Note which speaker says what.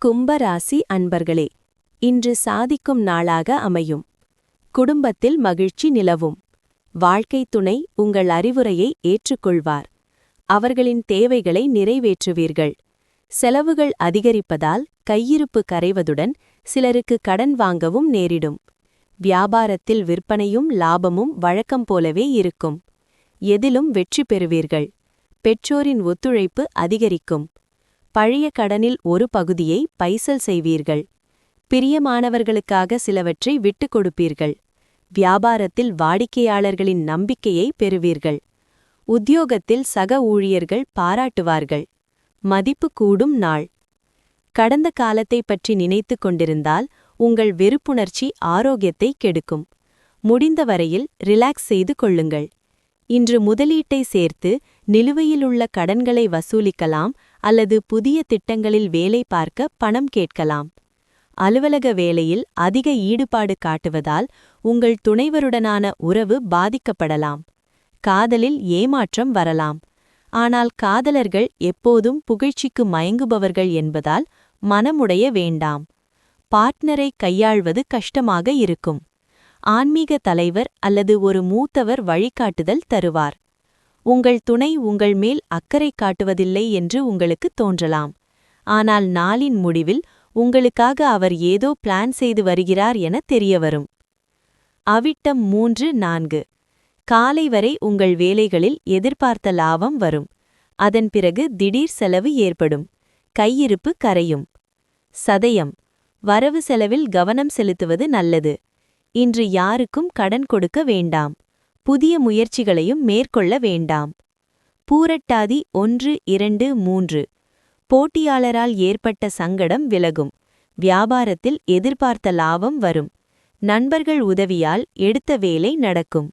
Speaker 1: கும்பராசி அன்பர்களே, இன்று சாதிக்கும் நாளாக அமையும். குடும்பத்தில் மகிழ்ச்சி நிலவும். வாழ்க்கைத் துணை உங்கள் அறிவுரையை ஏற்றுக்கொள்வார். அவர்களின் தேவைகளை நிறைவேற்றுவீர்கள். செலவுகள் அதிகரிப்பதால் கையிருப்பு கரைவதுடன் சிலருக்கு கடன் வாங்கவும் நேரிடும். வியாபாரத்தில் விற்பனையும் லாபமும் வழக்கம் போலவே இருக்கும். எதிலும் வெற்றி பெறுவீர்கள். பெற்றோரின் ஒத்துழைப்பு அதிகரிக்கும். பழைய கடனில் ஒரு பகுதியை பைசல் செய்வீர்கள். பிரியமானவர்களுக்காக சிலவற்றை விட்டுக் கொடுப்பீர்கள். வியாபாரத்தில் வாடிக்கையாளர்களின் நம்பிக்கையை பெறுவீர்கள். உத்தியோகத்தில் சக ஊழியர்கள் பாராட்டுவார்கள். மதிப்பு கூடும் நாள். கடந்த காலத்தை பற்றி நினைத்து கொண்டிருந்தால் உங்கள் வெறுப்புணர்ச்சி ஆரோக்கியத்தை கெடுக்கும். முடிந்தவரையில் ரிலாக்ஸ் செய்து கொள்ளுங்கள். இன்று முதலீட்டை சேர்த்து நிலுவையிலுள்ள கடன்களை வசூலிக்கலாம் அல்லது புதிய திட்டங்களில் வேலை பார்க்க பணம் கேட்கலாம். அலுவலக வேலையில் அதிக ஈடுபாடு காட்டுவதால் உங்கள் துணைவருடனான உறவு பாதிக்கப்படலாம். காதலில் ஏமாற்றம் வரலாம். ஆனால் காதலர்கள் எப்போதும் புகழ்ச்சிக்கு மயங்குபவர்கள் என்பதால் மனமுடைய வேண்டாம். பார்ட்னரை கையாள்வது கஷ்டமாக இருக்கும். ஆன்மீக தலைவர் அல்லது ஒரு மூத்தவர் வழிகாட்டுதல் தருவார். உங்கள் துணை உங்கள் மேல் அக்கறை காட்டுவதில்லை என்று உங்களுக்கு தோன்றலாம். ஆனால் நாளின் முடிவில் உங்களுக்காக அவர் ஏதோ பிளான் செய்து வருகிறார் என தெரியவரும். அவிட்டம் 3-4. காலை வரை உங்கள் வேலைகளில் எதிர்பார்த்த லாபம் வரும். அதன் பிறகு திடீர் செலவு ஏற்படும். கையிருப்பு கரையும். சதயம். வரவு செலவில் கவனம் செலுத்துவது நல்லது. இன்று யாருக்கும் கடன் கொடுக்க வேண்டாம். புதிய முயற்சிகளையும் மேற்கொள்ள வேண்டாம். பூரட்டாதி 1-2-3. போட்டியாளரால் ஏற்பட்ட சங்கடம் விலகும். வியாபாரத்தில் எதிர்பார்த்த லாபம் வரும். நண்பர்கள் உதவியால் எடுத்த வேலை நடக்கும்.